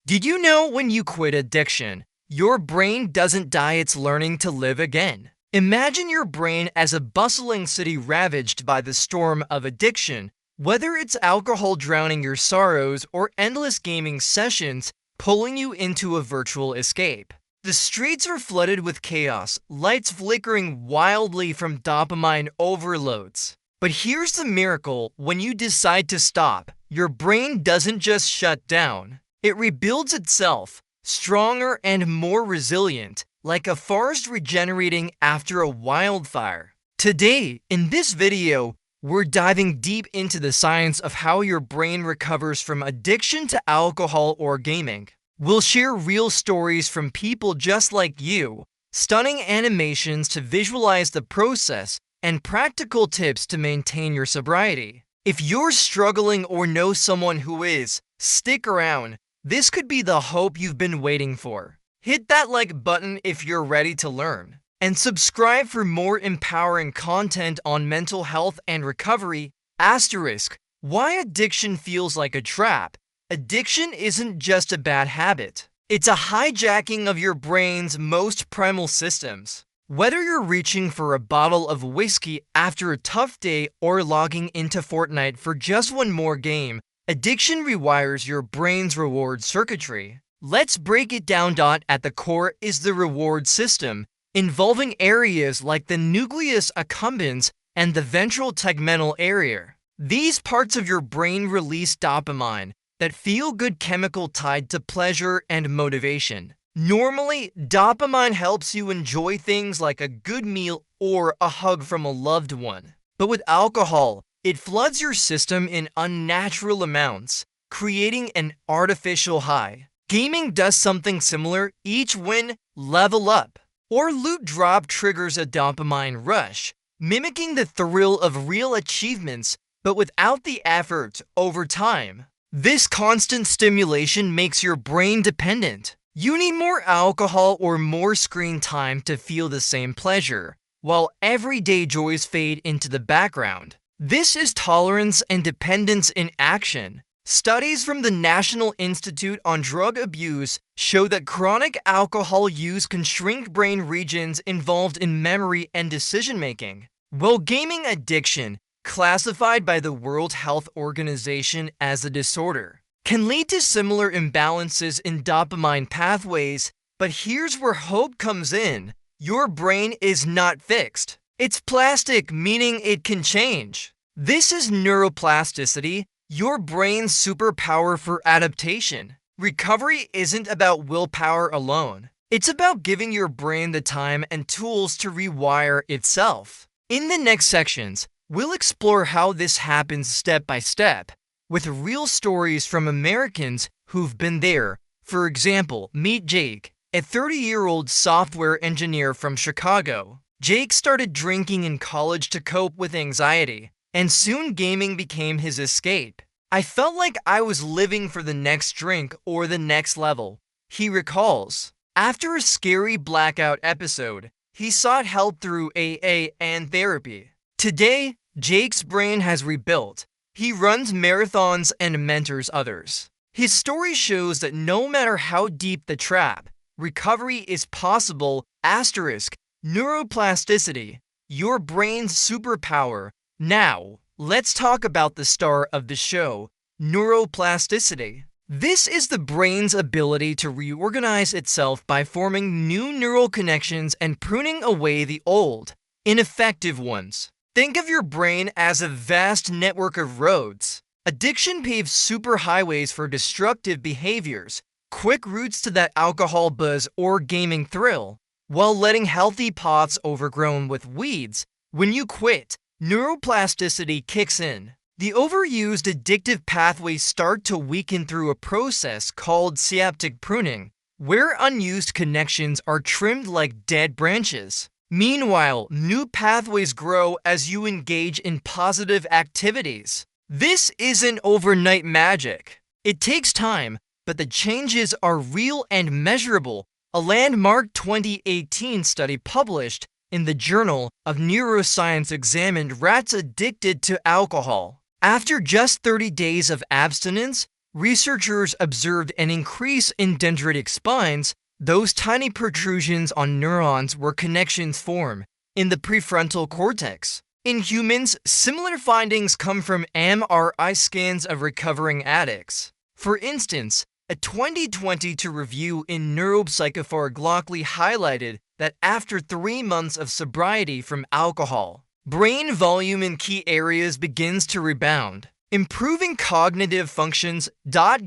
Did you know when you quit addiction, your brain doesn't die, it's learning to live again? Imagine your brain as a bustling city ravaged by the storm of addiction. Whether it's alcohol drowning your sorrows or endless gaming sessions pulling you into a virtual escape. The streets are flooded with chaos, lights flickering wildly from dopamine overloads. But here's the miracle: when you decide to stop, your brain doesn't just shut down. It rebuilds itself, stronger and more resilient, like a forest regenerating after a wildfire. Today, in this video, we're diving deep into the science of how your brain recovers from addiction to alcohol or gaming. We'll share real stories from people just like you, stunning animations to visualize the process, and practical tips to maintain your sobriety. If you're struggling or know someone who is, stick around. This could be the hope you've been waiting for. Hit that like button if you're ready to learn. And subscribe for more empowering content on mental health and recovery. Asterisk, why addiction feels like a trap. Addiction isn't just a bad habit. It's a hijacking of your brain's most primal systems. Whether you're reaching for a bottle of whiskey after a tough day or logging into Fortnite for just one more game, addiction rewires your brain's reward circuitry. Let's break it down. At the core is the reward system, involving areas like the nucleus accumbens and the ventral tegmental area. These parts of your brain release dopamine, that feel-good chemical tied to pleasure and motivation. Normally, dopamine helps you enjoy things like a good meal or a hug from a loved one. But with alcohol, it floods your system in unnatural amounts, creating an artificial high. Gaming does something similar. Each win, level up, or loot drop triggers a dopamine rush, mimicking the thrill of real achievements, but without the effort over time. This constant stimulation makes your brain dependent. You need more alcohol or more screen time to feel the same pleasure, while everyday joys fade into the background. This is tolerance and dependence in action. Studies from the National Institute on Drug Abuse show that chronic alcohol use can shrink brain regions involved in memory and decision-making, while gaming addiction, classified by the World Health Organization as a disorder, can lead to similar imbalances in dopamine pathways. But here's where hope comes in. Your brain is not fixed. It's plastic, meaning it can change. This is neuroplasticity, your brain's superpower for adaptation. Recovery isn't about willpower alone. It's about giving your brain the time and tools to rewire itself. In the next sections, we'll explore how this happens step by step, with real stories from Americans who've been there. For example, meet Jake, a 30-year-old software engineer from Chicago. Jake started drinking in college to cope with anxiety, and soon gaming became his escape. "I felt like I was living for the next drink or the next level," he recalls. After a scary blackout episode, he sought help through AA and therapy. Today, Jake's brain has rebuilt. He runs marathons and mentors others. His story shows that no matter how deep the trap, recovery is possible. Asterisk, neuroplasticity, your brain's superpower. Now, let's talk about the star of the show, neuroplasticity. This is the brain's ability to reorganize itself by forming new neural connections and pruning away the old, ineffective ones. Think of your brain as a vast network of roads. Addiction paves superhighways for destructive behaviors, quick routes to that alcohol buzz or gaming thrill, while letting healthy paths overgrown with weeds. When you quit, neuroplasticity kicks in. The overused addictive pathways start to weaken through a process called synaptic pruning, where unused connections are trimmed like dead branches. Meanwhile, new pathways grow as you engage in positive activities. This isn't overnight magic. It takes time, but the changes are real and measurable. A landmark 2018 study published in the Journal of Neuroscience examined rats addicted to alcohol. After just 30 days of abstinence, researchers observed an increase in dendritic spines, those tiny protrusions on neurons where connections form, in the prefrontal cortex. In humans, similar findings come from MRI scans of recovering addicts. For instance, a 2022 review in Neuropsychopharmacology highlighted that after 3 months of sobriety from alcohol, brain volume in key areas begins to rebound. Improving cognitive functions.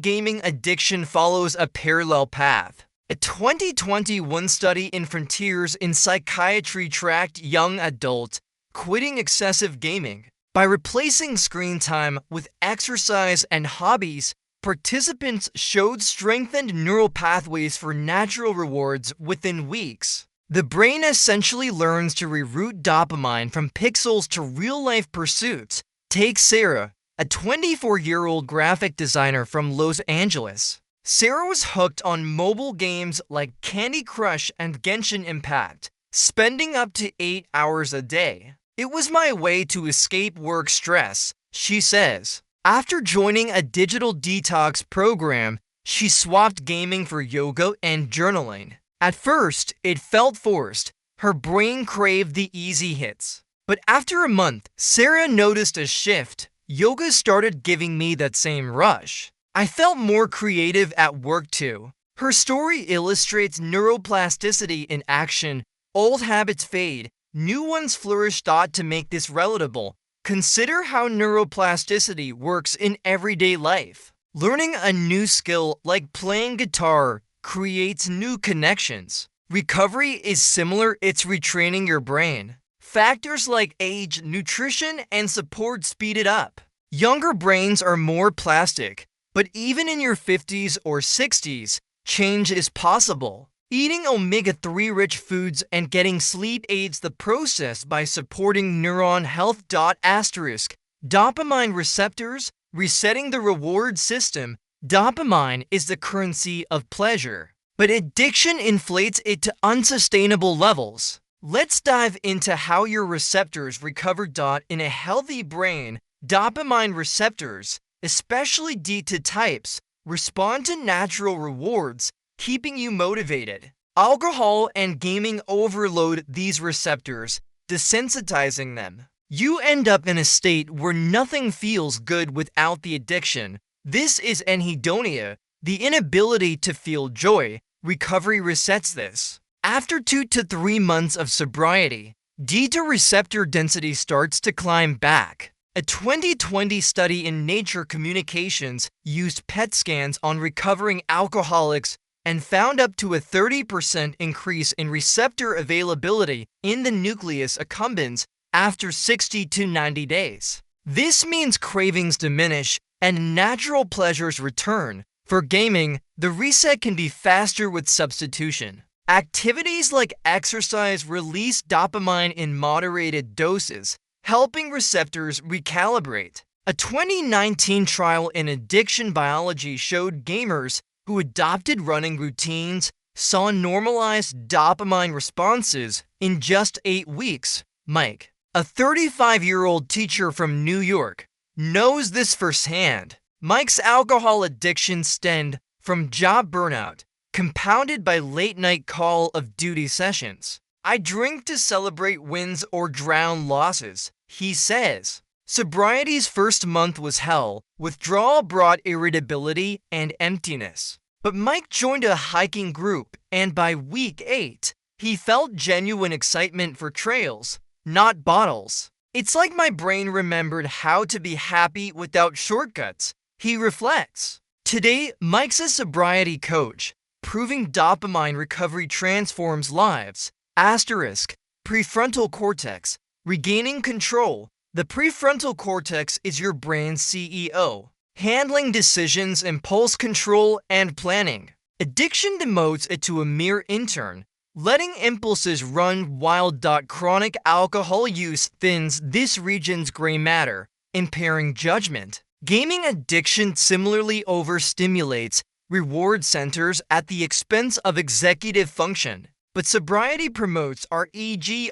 Gaming addiction follows a parallel path. A 2021 study in Frontiers in Psychiatry tracked young adults quitting excessive gaming. By replacing screen time with exercise and hobbies, participants showed strengthened neural pathways for natural rewards within weeks. The brain essentially learns to reroute dopamine from pixels to real-life pursuits. Take Sarah, a 24-year-old graphic designer from Los Angeles. Sarah was hooked on mobile games like Candy Crush and Genshin Impact, spending up to 8 hours a day. It was my way to escape work stress, she says. After joining a digital detox program, she swapped gaming for yoga and journaling. At first, it felt forced. Her brain craved the easy hits. But after a month, Sarah noticed a shift. Yoga started giving me that same rush. I felt more creative at work too. Her story illustrates neuroplasticity in action. Old habits fade, new ones flourish. To make this relatable, consider how neuroplasticity works in everyday life. Learning a new skill like playing guitar creates new connections. Recovery is similar, it's retraining your brain. Factors like age, nutrition, and support speed it up. Younger brains are more plastic, but even in your 50s or 60s, change is possible. Eating omega-3 rich foods and getting sleep aids the process by supporting neuron health. Dopamine receptors, resetting the reward system. Dopamine is the currency of pleasure, but addiction inflates it to unsustainable levels. Let's dive into how your receptors recover. In a healthy brain, dopamine receptors, especially D2 types, respond to natural rewards, keeping you motivated. Alcohol and gaming overload these receptors, desensitizing them. You end up in a state where nothing feels good without the addiction. This is anhedonia, the inability to feel joy. Recovery resets this. After 2 to 3 months of sobriety, D2 receptor density starts to climb back. A 2020 study in Nature Communications used PET scans on recovering alcoholics and found up to a 30% increase in receptor availability in the nucleus accumbens after 60 to 90 days. This means cravings diminish and natural pleasures return. For gaming, the reset can be faster with substitution. Activities like exercise release dopamine in moderated doses, helping receptors recalibrate. A 2019 trial in addiction biology showed gamers who adopted running routines saw normalized dopamine responses in just 8 weeks. Mike, a 35-year-old teacher from New York, knows this firsthand. Mike's alcohol addiction stemmed from job burnout, compounded by late-night Call of Duty sessions. I drink to celebrate wins or drown losses, he says. Sobriety's first month was hell. Withdrawal brought irritability and emptiness. But Mike joined a hiking group, and by week 8, he felt genuine excitement for trails, not bottles. It's like my brain remembered how to be happy without shortcuts, he reflects. Today, Mike's a sobriety coach, proving dopamine recovery transforms lives. Prefrontal cortex, regaining control. The prefrontal cortex is your brain's CEO, handling decisions, impulse control, and planning. Addiction demotes it to a mere intern, letting impulses run wild. Chronic alcohol use thins this region's gray matter, impairing judgment. Gaming addiction similarly overstimulates reward centers at the expense of executive function. but sobriety promotes REGROWTH.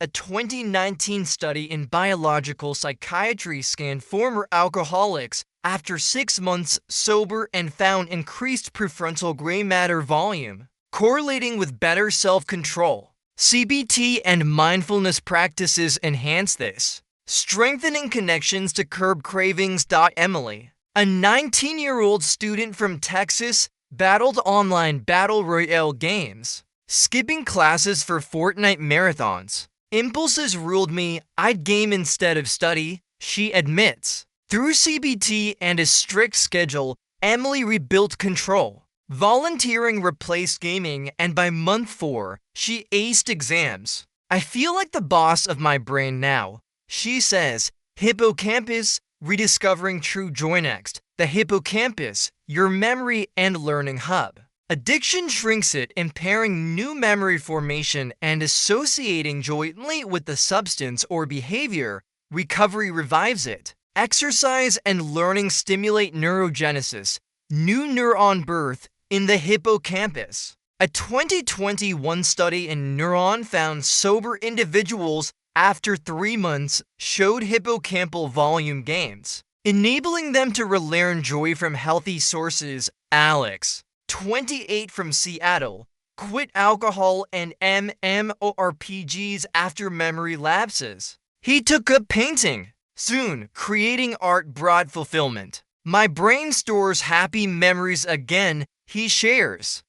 A 2019 study in biological psychiatry scanned former alcoholics after 6 months sober and found increased prefrontal gray matter volume, correlating with better self-control. CBT and mindfulness practices enhance this, strengthening connections to curb cravings. Emily, a 19-year-old student from Texas, battled online battle royale games, skipping classes for Fortnite marathons. Impulses ruled me, I'd game instead of study, she admits. Through CBT and a strict schedule, Emily rebuilt control. Volunteering replaced gaming, and by month 4, she aced exams. I feel like the boss of my brain now, she says. Hippocampus, rediscovering true joy. Next, the hippocampus, your memory and learning hub. Addiction shrinks it, impairing new memory formation and associating jointly with the substance or behavior. Recovery revives it. Exercise and learning stimulate neurogenesis, new neuron birth in the hippocampus. A 2021 study in Neuron found sober individuals after 3 months showed hippocampal volume gains, enabling them to relearn joy from healthy sources. Alex, 28 from Seattle, quit alcohol and MMORPGs after memory lapses. He took up painting. Soon, creating art brought fulfillment. My brain stores happy memories again, he shares.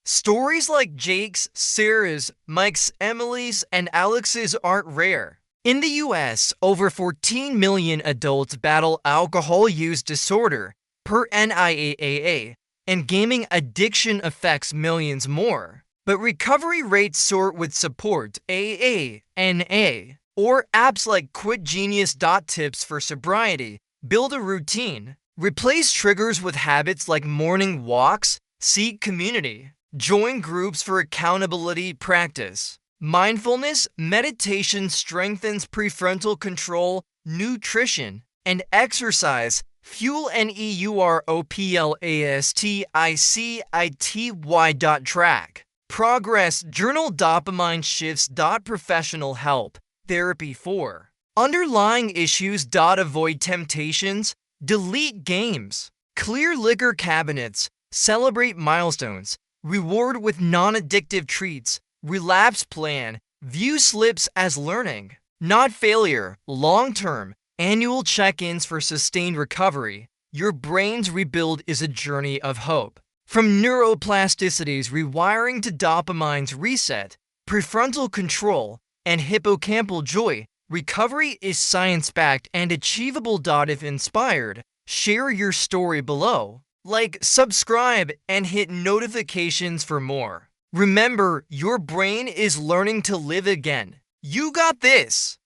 Stories like Jake's, Sarah's, Mike's, Emily's, and Alex's aren't rare. In the US, over 14 million adults battle alcohol use disorder, per NIAAA, and gaming addiction affects millions more. But recovery rates soar with support, AA, NA, or apps like Quit Genius. Tips for sobriety: build a routine, replace triggers with habits like morning walks, seek community, join groups for accountability. Practice mindfulness, meditation strengthens prefrontal control, nutrition, and exercise fuel neuroplasticity. Track progress, journal dopamine shifts. Professional help, therapy for underlying issues. Avoid temptations, delete games, clear liquor cabinets, celebrate milestones, reward with non-addictive treats, relapse plan, view slips as learning, not failure. Long-term, annual check-ins for sustained recovery. Your brain's rebuild is a journey of hope. From neuroplasticity's rewiring to dopamine's reset, prefrontal control, and hippocampal joy, recovery is science-backed and achievable. If inspired, share your story below. Like, subscribe, and hit notifications for more. Remember, your brain is learning to live again. You got this!